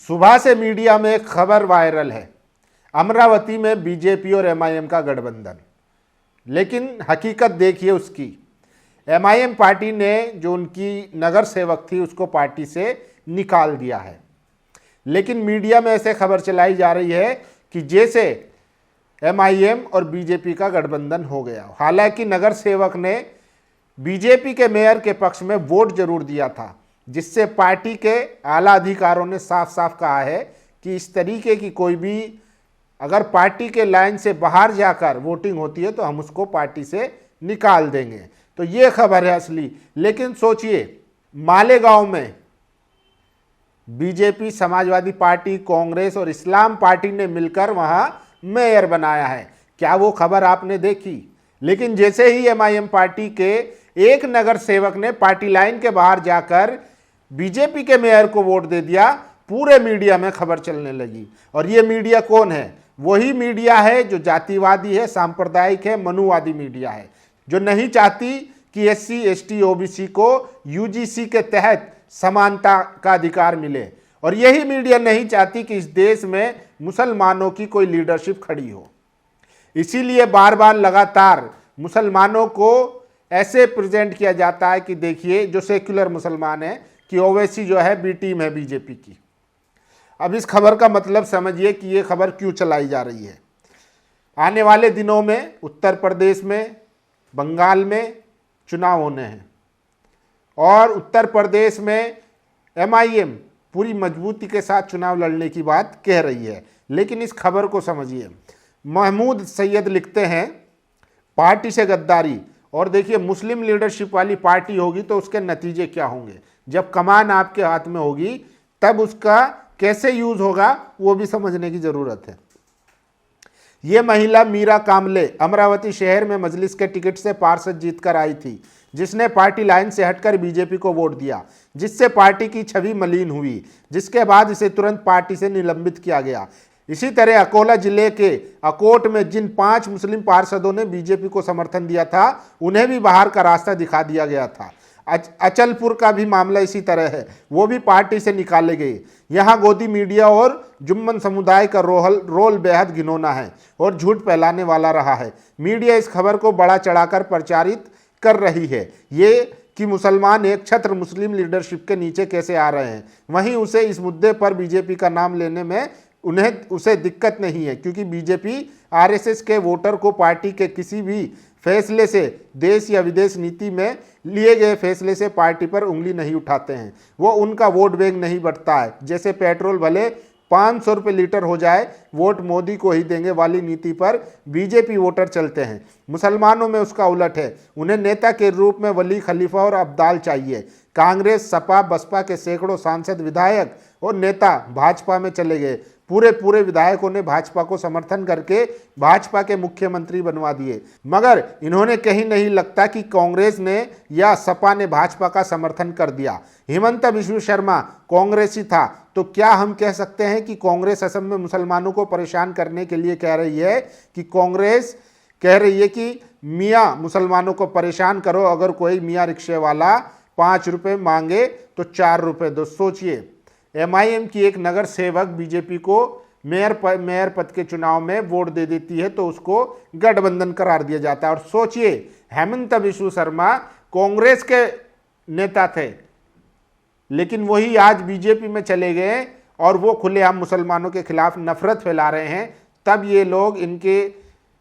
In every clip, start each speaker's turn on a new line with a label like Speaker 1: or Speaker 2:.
Speaker 1: सुबह से मीडिया में एक खबर वायरल है, अमरावती में बीजेपी और एमआईएम का गठबंधन। लेकिन हकीकत देखिए उसकी, एमआईएम पार्टी ने जो उनकी नगर सेवक थी उसको पार्टी से निकाल दिया है। लेकिन मीडिया में ऐसे खबर चलाई जा रही है कि जैसे एमआईएम और बीजेपी का गठबंधन हो गया। हालांकि नगर सेवक ने बीजेपी के मेयर के पक्ष में वोट जरूर दिया था, जिससे पार्टी के आला अधिकारों ने साफ साफ कहा है कि इस तरीके की कोई भी अगर पार्टी के लाइन से बाहर जाकर वोटिंग होती है तो हम उसको पार्टी से निकाल देंगे। तो ये खबर है असली। लेकिन सोचिए, मालेगांव में बीजेपी, समाजवादी पार्टी, कांग्रेस और इस्लाम पार्टी ने मिलकर वहां मेयर बनाया है। क्या वो खबर आपने देखी? लेकिन जैसे ही एमआईएम पार्टी के एक नगर सेवक ने पार्टी लाइन के बाहर जाकर बीजेपी के मेयर को वोट दे दिया, पूरे मीडिया में खबर चलने लगी। और ये मीडिया कौन है? वही मीडिया है जो जातिवादी है, सांप्रदायिक है, मनुवादी मीडिया है, जो नहीं चाहती कि एससी, एसटी, ओबीसी को यूजीसी के तहत समानता का अधिकार मिले। और यही मीडिया नहीं चाहती कि इस देश में मुसलमानों की कोई लीडरशिप खड़ी हो। इसीलिए बार बार लगातार मुसलमानों को ऐसे प्रेजेंट किया जाता है कि देखिए, जो सेक्युलर मुसलमान है, कि ओवैसी जो है बी टीम है बीजेपी की। अब इस खबर का मतलब समझिए कि ये खबर क्यों चलाई जा रही है। आने वाले दिनों में उत्तर प्रदेश में, बंगाल में चुनाव होने हैं और उत्तर प्रदेश में एमआईएम पूरी मजबूती के साथ चुनाव लड़ने की बात कह रही है। लेकिन इस खबर को समझिए, महमूद सैयद लिखते हैं पार्टी से गद्दारी। और देखिए, मुस्लिम लीडरशिप वाली पार्टी होगी तो उसके नतीजे क्या होंगे। जब कमान आपके हाथ में होगी तब उसका कैसे यूज होगा वो भी समझने की जरूरत है। ये महिला मीरा कामले अमरावती शहर में मजलिस के टिकट से पार्षद जीतकर आई थी, जिसने पार्टी लाइन से हटकर बीजेपी को वोट दिया, जिससे पार्टी की छवि मलिन हुई, जिसके बाद इसे तुरंत पार्टी से निलंबित किया गया। इसी तरह अकोला जिले के अकोट में जिन 5 मुस्लिम पार्षदों ने बीजेपी को समर्थन दिया था, उन्हें भी बाहर का रास्ता दिखा दिया गया था। अचलपुर का भी मामला इसी तरह है, वो भी पार्टी से निकाले गए। यहाँ गोदी मीडिया और जुम्मन समुदाय का रोल बेहद घिनौना है और झूठ फैलाने वाला रहा है। मीडिया इस खबर को बड़ा चढ़ाकर प्रचारित कर रही है, ये कि मुसलमान एक छत्र मुस्लिम लीडरशिप के नीचे कैसे आ रहे हैं। वहीं उसे इस मुद्दे पर बीजेपी का नाम लेने में उसे दिक्कत नहीं है, क्योंकि बीजेपी आरएसएस के वोटर को पार्टी के किसी भी फैसले से, देश या विदेश नीति में लिए गए फैसले से पार्टी पर उंगली नहीं उठाते हैं। वो उनका वोट बैंक नहीं बढ़ता है। जैसे पेट्रोल भले 500 रुपये लीटर हो जाए, वोट मोदी को ही देंगे वाली नीति पर बीजेपी वोटर चलते हैं। मुसलमानों में उसका उलट है, उन्हें नेता के रूप में वली, खलीफा और अब्दाल चाहिए। कांग्रेस, सपा, बसपा के सैकड़ों सांसद, विधायक और नेता भाजपा में चले गए। पूरे विधायकों ने भाजपा को समर्थन करके भाजपा के मुख्यमंत्री बनवा दिए, मगर इन्होंने कहीं नहीं लगता कि कांग्रेस ने या सपा ने भाजपा का समर्थन कर दिया। हिमंत बिश्व शर्मा कांग्रेसी था, तो क्या हम कह सकते हैं कि कांग्रेस असम में मुसलमानों को परेशान करने के लिए कह रही है? कि कांग्रेस कह रही है कि मियाँ मुसलमानों को परेशान करो, अगर कोई मियाँ रिक्शे वाला 5 रुपये मांगे तो 4 रुपये दो। सोचिए, एमआईएम की एक नगर सेवक बीजेपी को मेयर पद के चुनाव में वोट दे देती है तो उसको गठबंधन करार दिया जाता है। और सोचिए, हेमंत बिश्व शर्मा कांग्रेस के नेता थे, लेकिन वही आज बीजेपी में चले गए और वो खुलेआम मुसलमानों के खिलाफ नफरत फैला रहे हैं। तब ये लोग, इनके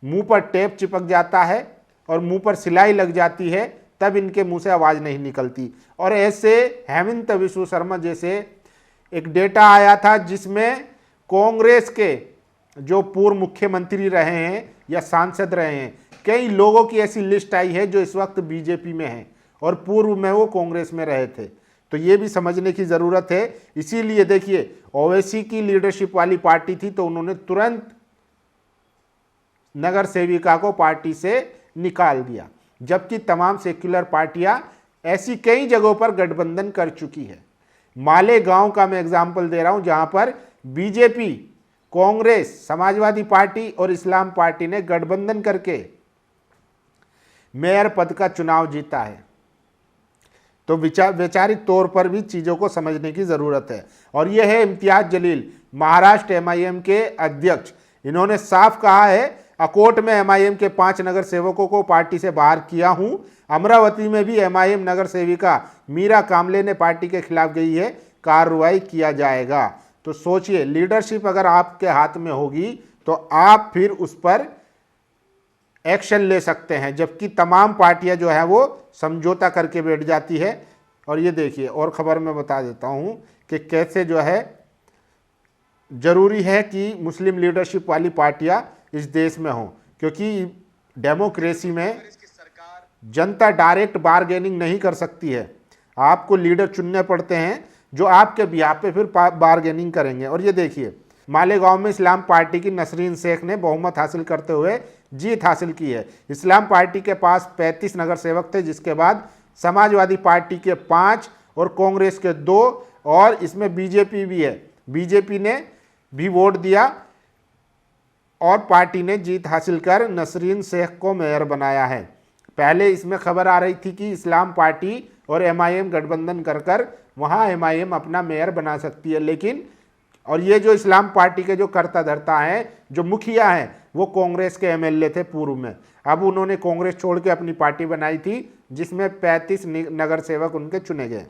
Speaker 1: मुंह पर टेप चिपक जाता है और मुंह पर सिलाई लग जाती है, तब इनके मुंह से आवाज नहीं निकलती। और ऐसे हेमंत बिश्व शर्मा जैसे एक डेटा आया था जिसमें कांग्रेस के जो पूर्व मुख्यमंत्री रहे हैं या सांसद रहे हैं, कई लोगों की ऐसी लिस्ट आई है जो इस वक्त बीजेपी में हैं और पूर्व में वो कांग्रेस में रहे थे। तो ये भी समझने की ज़रूरत है। इसीलिए देखिए, ओवैसी की लीडरशिप वाली पार्टी थी तो उन्होंने तुरंत नगर सेविका को पार्टी से निकाल दिया, जबकि तमाम सेक्युलर पार्टियां ऐसी कई जगहों पर गठबंधन कर चुकी है। मालेगांव का मैं एग्जाम्पल दे रहा हूं, जहां पर बीजेपी, कांग्रेस, समाजवादी पार्टी और इस्लाम पार्टी ने गठबंधन करके मेयर पद का चुनाव जीता है। तो वैचारिक तौर पर भी चीज़ों को समझने की ज़रूरत है। और ये है इम्तियाज जलील, महाराष्ट्र एमआईएम के अध्यक्ष। इन्होंने साफ कहा है, अकोट में एमआईएम के 5 नगर सेवकों को पार्टी से बाहर किया हूं। अमरावती में भी एमआईएम नगर सेविका मीरा कामले ने पार्टी के खिलाफ गई है, कार्रवाई किया जाएगा। तो सोचिए, लीडरशिप अगर आपके हाथ में होगी तो आप फिर उस पर एक्शन ले सकते हैं, जबकि तमाम पार्टियां जो है वो समझौता करके बैठ जाती है। और ये देखिए, और खबर में बता देता हूं कि कैसे जो है जरूरी है कि मुस्लिम लीडरशिप वाली पार्टियां इस देश में हों, क्योंकि डेमोक्रेसी में जनता डायरेक्ट बारगेनिंग नहीं कर सकती है। आपको लीडर चुनने पड़ते हैं जो आपके बिहाफ पे फिर बारगेनिंग करेंगे। और ये देखिए, मालेगांव में इस्लाम पार्टी की नसरीन शेख ने बहुमत हासिल करते हुए जीत हासिल की है। इस्लाम पार्टी के पास 35 नगर सेवक थे, जिसके बाद समाजवादी पार्टी के 5 और कांग्रेस के 2 और इसमें बीजेपी भी है। बीजेपी ने भी वोट दिया और पार्टी ने जीत हासिल कर नसरीन शेख को मेयर बनाया है। पहले इसमें खबर आ रही थी कि इस्लाम पार्टी और एमआईएम गठबंधन कर वहाँ एमआईएम अपना मेयर बना सकती है, लेकिन और ये जो इस्लाम पार्टी के जो कर्ता धर्ता हैं, जो मुखिया हैं, वो कांग्रेस के एमएलए थे पूर्व में। अब उन्होंने कांग्रेस छोड़ के अपनी पार्टी बनाई थी, जिसमें 35 नगर सेवक उनके चुने गए।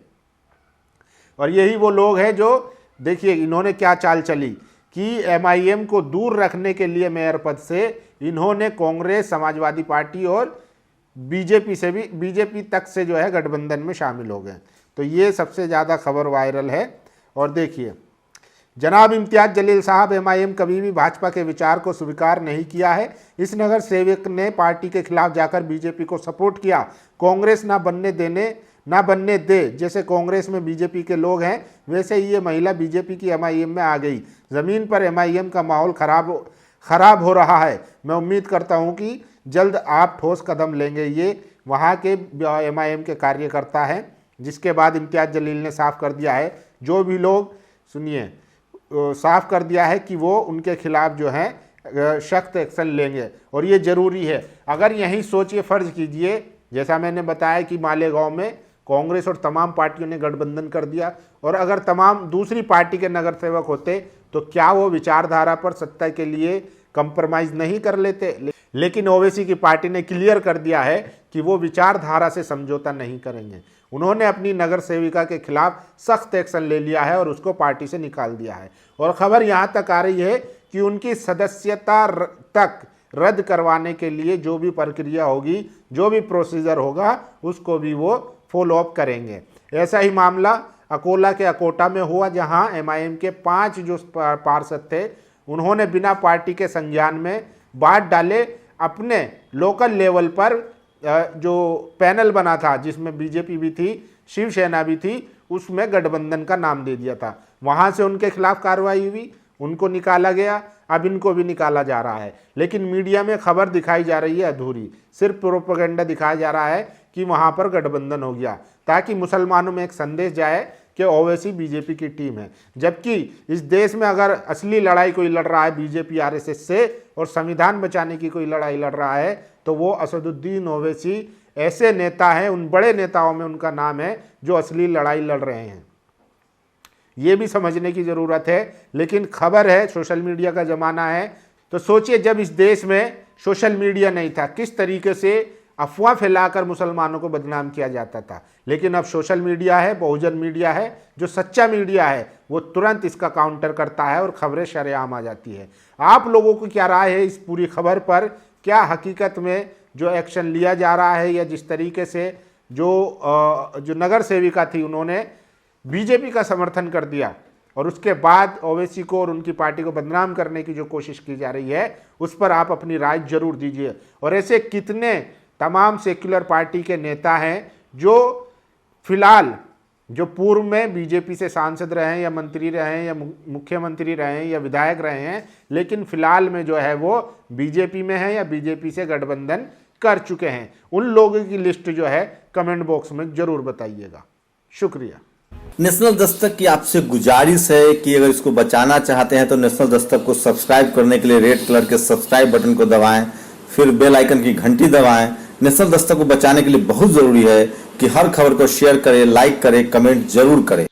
Speaker 1: और यही वो लोग हैं जो, देखिए इन्होंने क्या चाल चली कि एमआईएम को दूर रखने के लिए मेयर पद से इन्होंने कांग्रेस, समाजवादी पार्टी और बीजेपी तक से जो है गठबंधन में शामिल हो गए। तो ये सबसे ज़्यादा खबर वायरल है। और देखिए, जनाब इम्तियाज जलील साहब, एमआईएम कभी भी भाजपा के विचार को स्वीकार नहीं किया है। इस नगर सेवक ने पार्टी के खिलाफ जाकर बीजेपी को सपोर्ट किया। कांग्रेस ना बनने दे। जैसे कांग्रेस में बीजेपी के लोग हैं, वैसे ही ये महिला बीजेपी की एमआईएम में आ गई। ज़मीन पर एमआईएम का माहौल खराब हो रहा है। मैं उम्मीद करता हूं कि जल्द आप ठोस कदम लेंगे। ये वहां के एमआईएम के कार्यकर्ता हैं। जिसके बाद इम्तियाज जलील ने साफ कर दिया है, जो भी लोग, सुनिए, साफ कर दिया है कि वो उनके खिलाफ जो है सख्त एक्शन लेंगे। और ये ज़रूरी है। अगर यही सोचिए, फ़र्ज़ कीजिए, जैसा मैंने बताया कि मालेगांव में कांग्रेस और तमाम पार्टियों ने गठबंधन कर दिया, और अगर तमाम दूसरी पार्टी के नगर सेवक होते तो क्या वो विचारधारा पर सत्ता के लिए कंप्रोमाइज़ नहीं कर लेते? लेकिन ओवैसी की पार्टी ने क्लियर कर दिया है कि वो विचारधारा से समझौता नहीं करेंगे। उन्होंने अपनी नगर सेविका के खिलाफ सख्त एक्शन ले लिया है और उसको पार्टी से निकाल दिया है। और खबर यहाँ तक आ रही है कि उनकी सदस्यता तक रद्द करवाने के लिए जो भी प्रक्रिया होगी, जो भी प्रोसीजर होगा, उसको भी वो फॉलो अप करेंगे। ऐसा ही मामला अकोला के अकोटा में हुआ, जहां एमआईएम के 5 जो पार्षद थे, उन्होंने बिना पार्टी के संज्ञान में बात डाले अपने लोकल लेवल पर जो पैनल बना था, जिसमें बीजेपी भी थी, शिवसेना भी थी, उसमें गठबंधन का नाम दे दिया था। वहां से उनके खिलाफ कार्रवाई हुई, उनको निकाला गया। अब इनको भी निकाला जा रहा है। लेकिन मीडिया में खबर दिखाई जा रही है अधूरी, सिर्फ प्रोपेगेंडा दिखाया जा रहा है कि वहां पर गठबंधन हो गया, ताकि मुसलमानों में एक संदेश जाए कि ओवैसी बीजेपी की टीम है। जबकि इस देश में अगर असली लड़ाई कोई लड़ रहा है बीजेपी आरएसएस से और संविधान बचाने की कोई लड़ाई लड़ रहा है, तो वो असदुद्दीन ओवैसी ऐसे नेता हैं, उन बड़े नेताओं में उनका नाम है, जो असली लड़ाई लड़ रहे हैं। ये भी समझने की ज़रूरत है। लेकिन खबर है, सोशल मीडिया का ज़माना है, तो सोचिए जब इस देश में सोशल मीडिया नहीं था, किस तरीके से अफवाह फैलाकर मुसलमानों को बदनाम किया जाता था। लेकिन अब सोशल मीडिया है, बहुजन मीडिया है, जो सच्चा मीडिया है वो तुरंत इसका काउंटर करता है और खबरें शरेआम आ जाती है। आप लोगों को क्या राय है इस पूरी खबर पर? क्या हकीकत में जो एक्शन लिया जा रहा है, या जिस तरीके से जो नगर सेविका थी उन्होंने बीजेपी का समर्थन कर दिया और उसके बाद ओवैसी को और उनकी पार्टी को बदनाम करने की जो कोशिश की जा रही है, उस पर आप अपनी राय जरूर दीजिए। और ऐसे कितने तमाम सेक्युलर पार्टी के नेता हैं जो फिलहाल, जो पूर्व में बीजेपी से सांसद रहे हैं या मंत्री रहे हैं या मुख्यमंत्री रहे हैं या विधायक रहे हैं, लेकिन फिलहाल में जो है वो बीजेपी में है या बीजेपी से गठबंधन कर चुके हैं। उन लोगों की लिस्ट जो है कमेंट बॉक्स में जरूर बताइएगा। शुक्रिया।
Speaker 2: नेशनल दस्तक की आपसे गुजारिश है कि अगर इसको बचाना चाहते हैं तो नेशनल दस्तक को सब्सक्राइब करने के लिए रेड कलर के सब्सक्राइब बटन को दबाएं, फिर बेल आइकन की घंटी दबाएं, नेशनल दस्तक को बचाने के लिए बहुत जरूरी है कि हर खबर को शेयर करें, लाइक करें, कमेंट जरूर करें।